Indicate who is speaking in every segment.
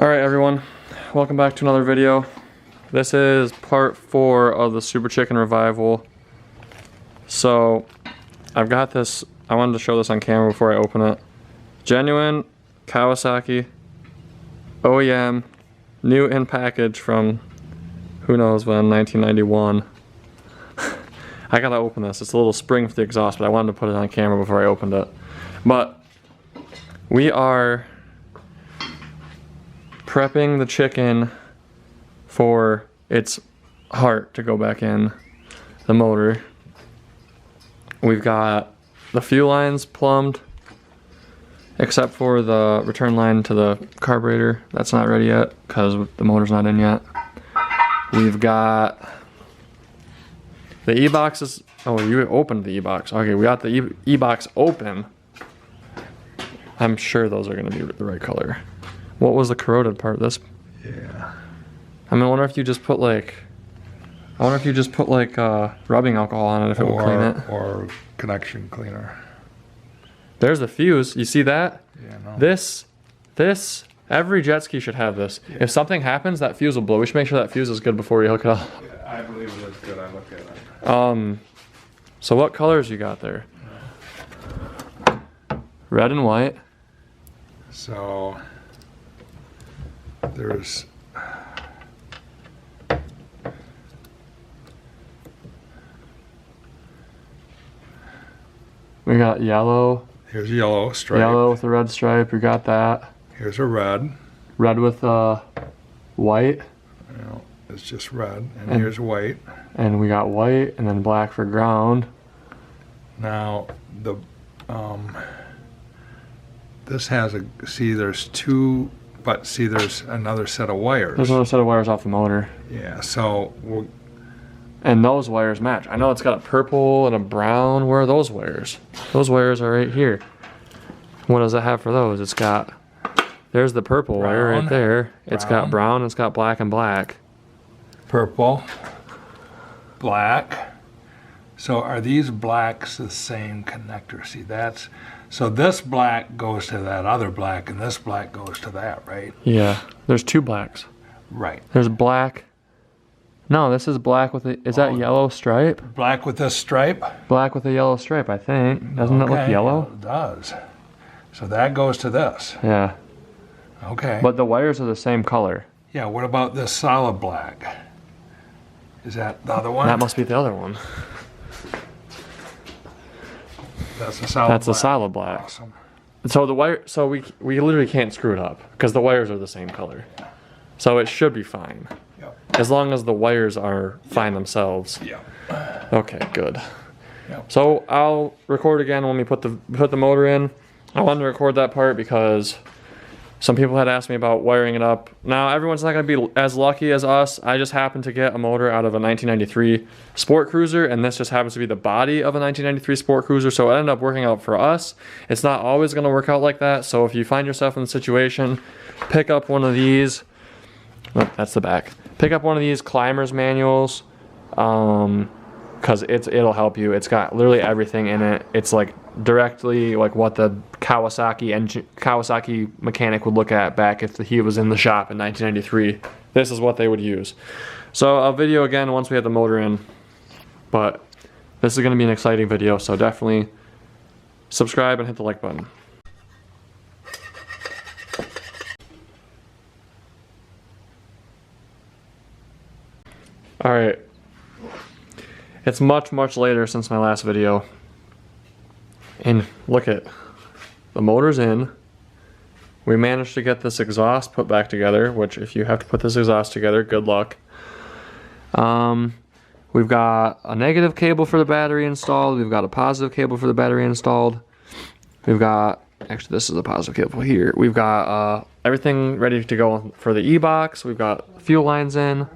Speaker 1: Alright everyone, welcome back to another video. This is part 4 of the Super Chicken revival. So, I've got this, I wanted to show this on camera before I open it. Genuine KAWASAKI OEM, new in package from who knows when, 1991. I gotta open this. It's a little spring for the exhaust, but I wanted to put it on camera before I opened it. But we are prepping the chicken for its heart to go back in the motor. We've got the fuel lines plumbed, except for the return line to the carburetor. That's not ready yet because the motor's not in yet. We've got the e-boxes. Oh, you opened the e-box. Okay, we got the e-box open. I'm sure those are going to be the right color. What was the corroded part? This?
Speaker 2: Yeah.
Speaker 1: I mean, I wonder if you just put like, rubbing alcohol on it if it will clean it.
Speaker 2: Or connection cleaner.
Speaker 1: There's the fuse. You see that?
Speaker 2: Yeah, no.
Speaker 1: This, every jet ski should have this. Yeah. If something happens, that fuse will blow. We should make sure that fuse is good before we hook it up.
Speaker 2: Yeah, I believe it is good. I looked at it.
Speaker 1: So what colors you got there? Red and white.
Speaker 2: So there's
Speaker 1: we got yellow.
Speaker 2: Here's a yellow stripe.
Speaker 1: Yellow with a red stripe. We got that.
Speaker 2: Here's a red.
Speaker 1: Red with white.
Speaker 2: No, it's just red. And here's white.
Speaker 1: And we got white and then black for ground.
Speaker 2: Now the this has a, see there's two, but see there's another set of wires.
Speaker 1: There's another set of wires off the motor.
Speaker 2: Yeah, so we'll,
Speaker 1: and those wires match. I know it's got a purple and a brown. Where are those wires? Those wires are right here. What does it have for those? It's got, there's the purple wire right there. It's got brown, it's got black and black.
Speaker 2: Purple, black. So are these blacks the same connector? See, that's, so this black goes to that other black and this black goes to that, right?
Speaker 1: Yeah, there's two blacks.
Speaker 2: Right.
Speaker 1: There's black. No, this is black with a, is that yellow stripe?
Speaker 2: Black with this stripe?
Speaker 1: Black with a yellow stripe, I think. Doesn't it look yellow?
Speaker 2: It does. So that goes to this.
Speaker 1: Yeah.
Speaker 2: Okay.
Speaker 1: But the wires are the same color.
Speaker 2: Yeah, what about this solid black? Is that the other one?
Speaker 1: That must be the other one.
Speaker 2: That's a solid black.
Speaker 1: That's a solid black.
Speaker 2: Awesome.
Speaker 1: So the wire, so we literally can't screw it up because the wires are the same color. So it should be fine.
Speaker 2: Yep.
Speaker 1: As long as the wires are fine themselves.
Speaker 2: Yeah.
Speaker 1: Okay, good.
Speaker 2: Yep.
Speaker 1: So I'll record again when we put the motor in. I wanted to record that part because some people had asked me about wiring it up. Now, everyone's not going to be as lucky as us. I just happened to get a motor out of a 1993 Sport Cruiser, and this just happens to be the body of a 1993 Sport Cruiser, so it ended up working out for us. It's not always going to work out like that, so if you find yourself in the situation, pick up one of these. Oh, that's the back. Pick up one of these Climbers manuals, because it'll help you. It's got literally everything in it. It's like directly like what the Kawasaki mechanic would look at back if he was in the shop in 1993. This is what they would use. So I'll video again once we have the motor in, but this is going to be an exciting video, so definitely subscribe and hit the like button. Alright, it's much later since my last video, and look at, the motor's in. We managed to get this exhaust put back together, which if you have to put this exhaust together, good luck. We've got a negative cable for the battery installed, we've got a positive cable for the battery installed, we've got, actually this is a positive cable here, we've got everything ready to go for the e-box, we've got fuel lines in.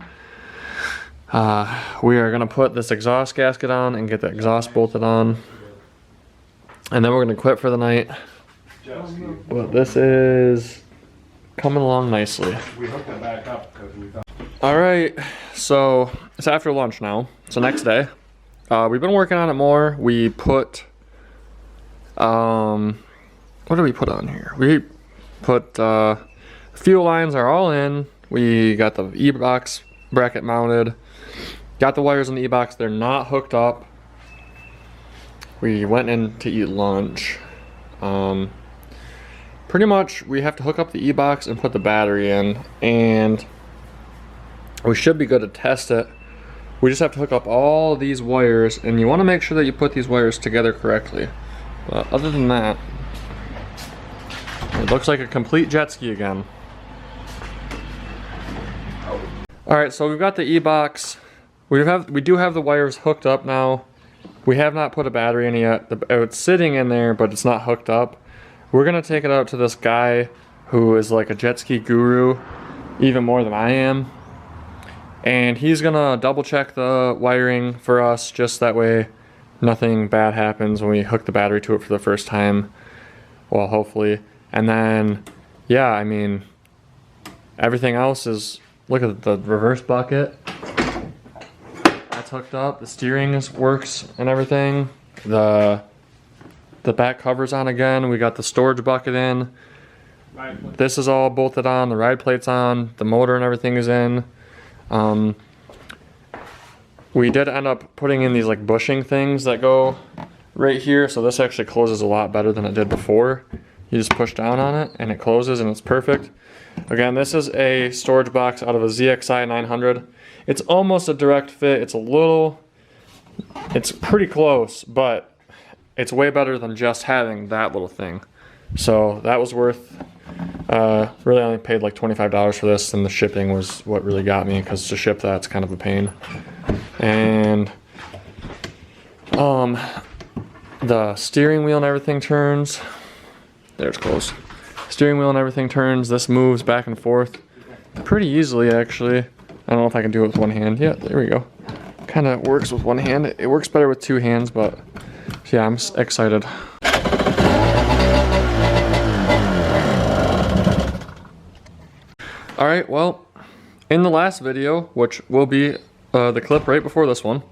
Speaker 1: We are going to put this exhaust gasket on and get the exhaust bolted on. And then we're going to quit for the night. But this is coming along nicely.
Speaker 2: We hooked it back up because we thought.
Speaker 1: Alright, so it's after lunch now. It's the next day. We've been working on it more. We put, what did we put on here? We put the Fuel lines are all in. We got the E-box bracket mounted. Got the wires in the E-box. They're not hooked up. We went in to eat lunch. Pretty much we have to hook up the E-box and put the battery in, and we should be good to test it. We just have to hook up all these wires, and you want to make sure that you put these wires together correctly. But other than that, it looks like a complete jet ski again. Alright, so we've got the E-box. We do have the wires hooked up now. We have not put a battery in yet. It's sitting in there, but it's not hooked up. We're gonna take it out to this guy who is like a jet ski guru, even more than I am. And he's gonna double check the wiring for us, just that way nothing bad happens when we hook the battery to it for the first time. Well, hopefully. And then, yeah, I mean, everything else is, look at the reverse bucket. That's hooked up. The steering works and everything. The back cover's on again. We got the storage bucket in. This is all bolted on. The ride plate's on. The motor and everything is in. We did end up putting in these like bushing things that go right here. So this actually closes a lot better than it did before. You just push down on it and it closes and it's perfect. Again, this is a storage box out of a ZXi 900. It's almost a direct fit. It's pretty close, but it's way better than just having that little thing. So that was worth, really only paid like $25 for this, and the shipping was what really got me, because to ship that's kind of a pain. And the steering wheel and everything turns. There, it's close. Steering wheel and everything turns. This moves back and forth pretty easily, actually. I don't know if I can do it with one hand. Yeah, there we go. Kind of works with one hand. It works better with two hands, but yeah, I'm excited. Alright, well, in the last video, which will be the clip right before this one,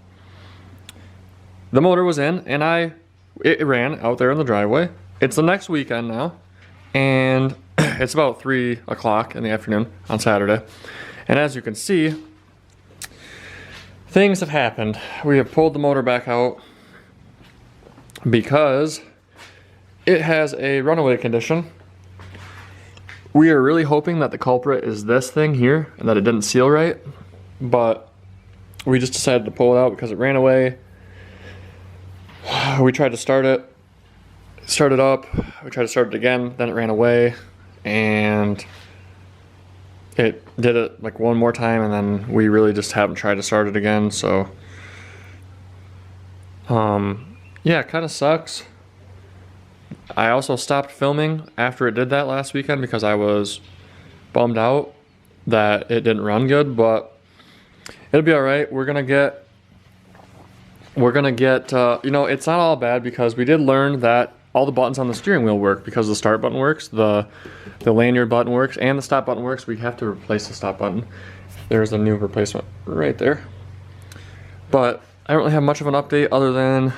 Speaker 1: the motor was in, and it ran out there in the driveway. It's the next weekend now, and it's about 3 o'clock in the afternoon on Saturday. And as you can see, things have happened. We have pulled the motor back out because it has a runaway condition. We are really hoping that the culprit is this thing here and that it didn't seal right, but we just decided to pull it out because it ran away. We tried to start it up, we tried to start it again, then it ran away, and it did it like one more time, and then we really just haven't tried to start it again. So yeah, it kind of sucks. I also stopped filming after it did that last weekend because I was bummed out that it didn't run good, but it'll be all right. We're gonna get you know, it's not all bad, because we did learn that all the buttons on the steering wheel work, because the start button works, the lanyard button works, and the stop button works. We have to replace the stop button. There's a new replacement right there. But I don't really have much of an update other than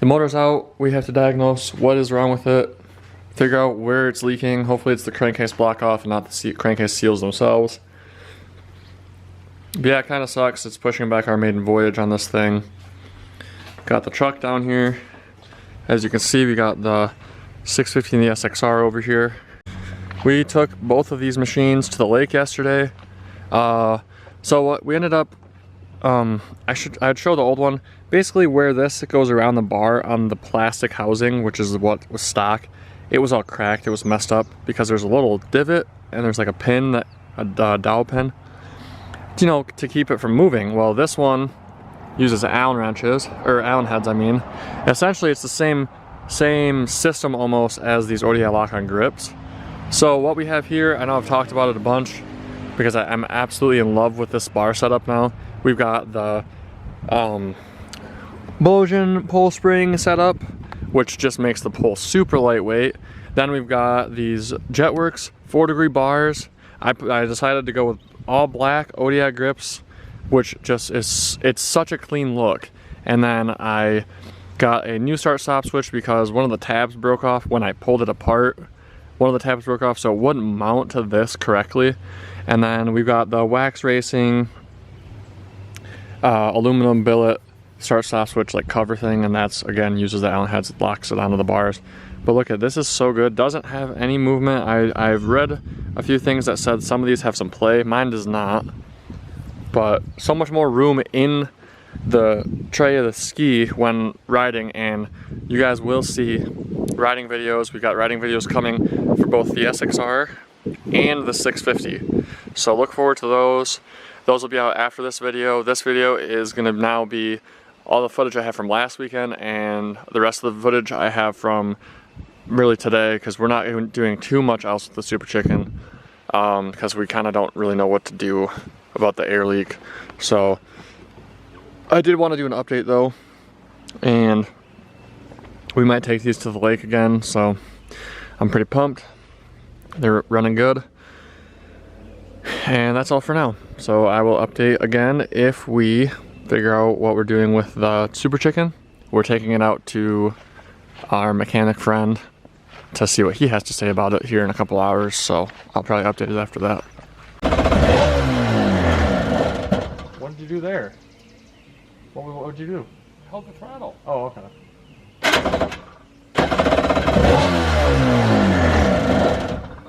Speaker 1: the motor's out. We have to diagnose what is wrong with it, figure out where it's leaking. Hopefully it's the crankcase block off and not the crankcase seals themselves. But yeah, it kind of sucks. It's pushing back our maiden voyage on this thing. Got the truck down here. As you can see, we got the 650 and the SXR over here. We took both of these machines to the lake yesterday. So what we ended up, I'd show the old one. Basically where it goes around the bar on the plastic housing, which is what was stock, it was all cracked, it was messed up, because there's a little divot and there's like a pin, a dowel pin, you know, to keep it from moving. Well, this one uses Allen wrenches, or Allen heads, I mean. Essentially, it's the same system almost as these ODI lock-on grips. So what we have here, I know I've talked about it a bunch because I'm absolutely in love with this bar setup now. We've got the Bosian pull spring setup, which just makes the pull super lightweight. Then we've got these Jetworks 4-degree bars. I decided to go with all black ODI grips, which just is, it's such a clean look. And then I got a new start stop switch because one of the tabs broke off when I pulled it apart one of the tabs broke off, so it wouldn't mount to this correctly. And then we've got the wax racing aluminum billet start stop switch like cover thing, and that's again uses the Allen heads, locks it onto the bars. But look at this, is so good. Doesn't have any movement. I've read a few things that said some of these have some play. Mine does not. But so much more room in the tray of the ski when riding, and you guys will see riding videos. We got riding videos coming for both the SXR and the 650. So look forward to those. Those will be out after this video. This video is gonna now be all the footage I have from last weekend and the rest of the footage I have from really today, because we're not even doing too much else with the Super Chicken because we kind of don't really know what to do about the air leak. So I did want to do an update though, and we might take these to the lake again, so I'm pretty pumped. They're running good. And that's all for now. So I will update again if we figure out what we're doing with the Super Chicken. We're taking it out to our mechanic friend to see what he has to say about it here in a couple hours, so I'll probably update it after that. What did you do there? What did you do?
Speaker 2: I held the throttle.
Speaker 1: Oh, okay.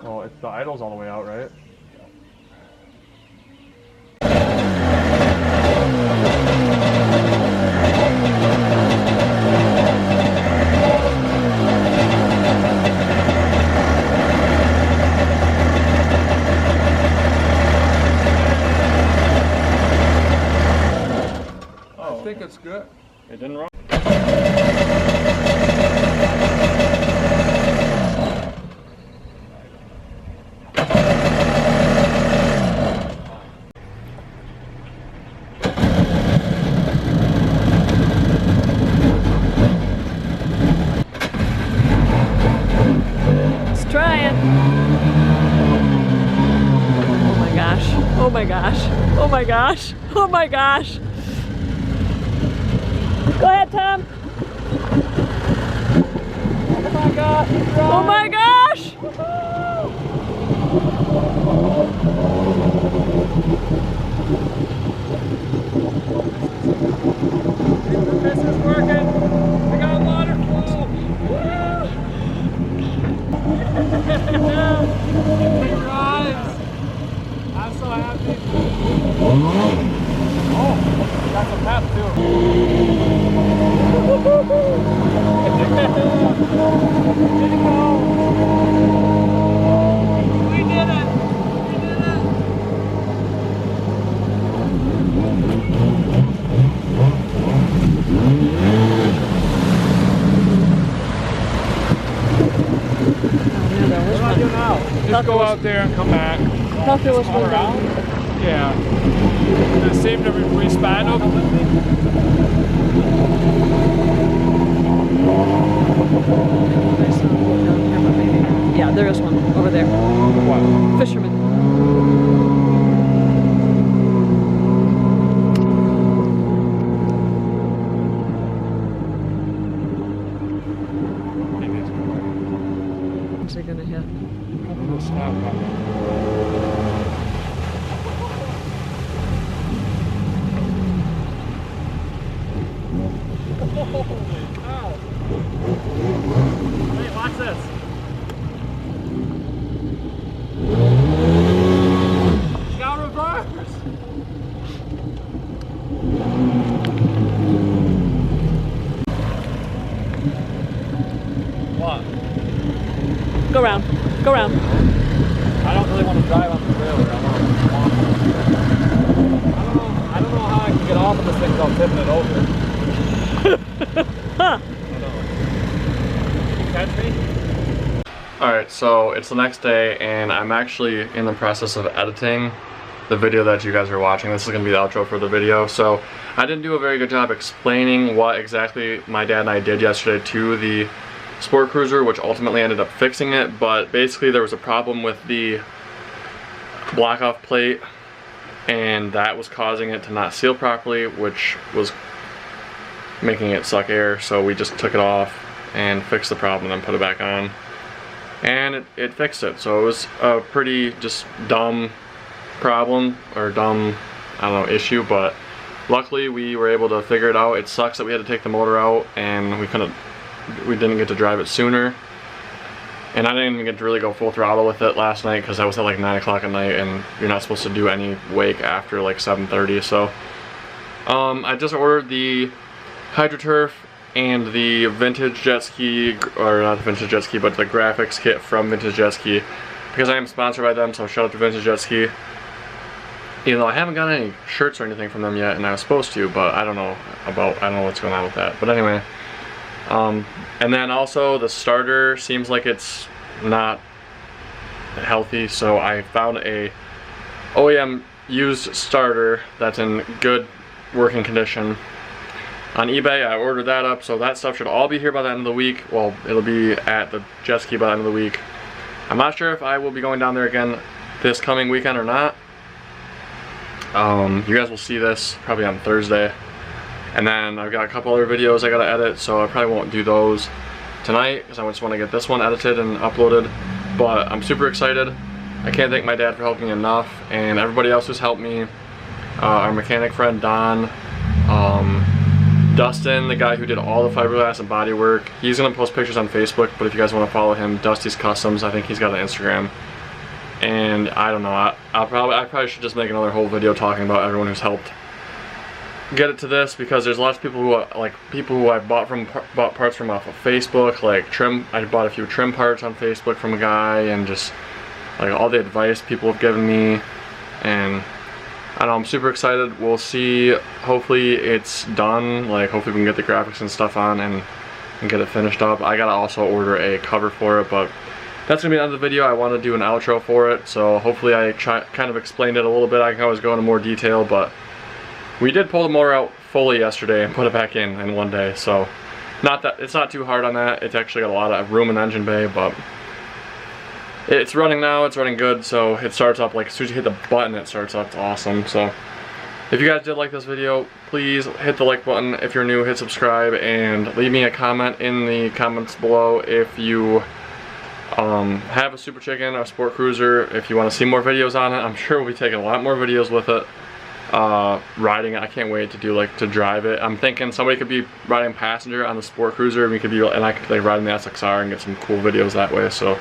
Speaker 1: Well, it's the idle's all the way out, right?
Speaker 2: I think it's good.
Speaker 1: It didn't run.
Speaker 3: It's trying. Oh my gosh. Oh my gosh. Oh my gosh. Oh my gosh. Go ahead, Tom.
Speaker 2: Oh my God!
Speaker 3: Oh my gosh!
Speaker 2: This is working. We got water flow. He drives. I'm so happy. Oh, got some pep too. We did it! We did it! What do I do now? Just go out there and come back.
Speaker 3: Thought there was
Speaker 2: All
Speaker 3: one
Speaker 2: around?
Speaker 3: down.
Speaker 2: Yeah. The same every respawn.
Speaker 3: There's some down here, but maybe not. Yeah, there is one over there.
Speaker 2: What?
Speaker 3: Fisherman. What's it gonna hit?
Speaker 2: Stop. Holy cow!
Speaker 1: Hey, watch this.
Speaker 2: Got reverse!
Speaker 1: What?
Speaker 3: Go round. Go round.
Speaker 1: I don't really want to drive on the trailer.
Speaker 2: I don't know how I can get off of this thing without tipping it over.
Speaker 3: Huh.
Speaker 2: Catch me?
Speaker 1: Alright, so it's the next day and I'm actually in the process of editing the video that you guys are watching. This is going to be the outro for the video. So I didn't do a very good job explaining what exactly my dad and I did yesterday to the Sport Cruiser, which ultimately ended up fixing it. But basically there was a problem with the block off plate and that was causing it to not seal properly, which was making it suck air. So we just took it off and fixed the problem and then put it back on. and it fixed it. So it was a pretty just dumb problem, or dumb, I don't know, issue, but luckily we were able to figure it out. It sucks that we had to take the motor out and we didn't get to drive it sooner. And I didn't even get to really go full throttle with it last night because I was at like 9 o'clock at night, and you're not supposed to do any wake after like 7:30. So I just ordered the HydroTurf and the vintage jet ski, or not the vintage jet ski, but the graphics kit from Vintage Jet Ski, because I am sponsored by them. So shout out to Vintage Jet Ski. Even though I haven't got any shirts or anything from them yet, and I was supposed to, but I don't know what's going on with that. But anyway, and then also the starter seems like it's not healthy, so I found a OEM used starter that's in good working condition on eBay. I ordered that up, so that stuff should all be here by the end of the week. Well, it'll be at the jet ski by the end of the week. I'm not sure if I will be going down there again this coming weekend or not. You guys will see this probably on Thursday. And then I've got a couple other videos I gotta edit, so I probably won't do those tonight because I just want to get this one edited and uploaded. But I'm super excited. I can't thank my dad for helping me enough, and everybody else who's helped me. Our mechanic friend Don, Dustin, the guy who did all the fiberglass and body work. He's gonna post pictures on Facebook, but if you guys want to follow him, Dusty's Customs, I think he's got an Instagram. And I don't know, I probably should just make another whole video talking about everyone who's helped get it to this, because there's lots of people who I bought parts from off of Facebook, like trim. I bought a few trim parts on Facebook from a guy, and just like all the advice people have given me, and I don't know, I'm super excited. We'll see. Hopefully it's done. Like hopefully we can get the graphics and stuff on and get it finished up. I gotta also order a cover for it, but that's gonna be the end of the video. I want to do an outro for it, so hopefully I kind of explained it a little bit. I can always go into more detail, but we did pull the motor out fully yesterday and put it back in one day, so it's not too hard on that. It's actually got a lot of room in the engine bay, but it's running now. It's running good, so it starts up like as soon as you hit the button, it starts up. It's awesome. So if you guys did like this video, please hit the like button. If you're new, hit subscribe, and leave me a comment in the comments below if you have a Super Chicken or a Sport Cruiser. If you want to see more videos on it, I'm sure we'll be taking a lot more videos with it. Riding it, I can't wait to drive it. I'm thinking somebody could be riding passenger on the Sport Cruiser, and I could like ride in the SXR and get some cool videos that way. So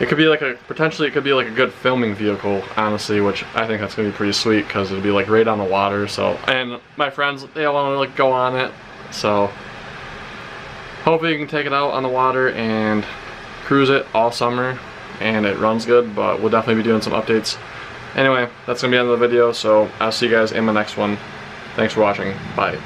Speaker 1: it could be like potentially it could be like a good filming vehicle, honestly, which I think that's gonna be pretty sweet because it'll be like right on the water. So, and my friends, they all want to like go on it, so hopefully you can take it out on the water and cruise it all summer, and it runs good. But we'll definitely be doing some updates. Anyway, that's gonna be the end of the video, so I'll see you guys in my next one. Thanks for watching. Bye.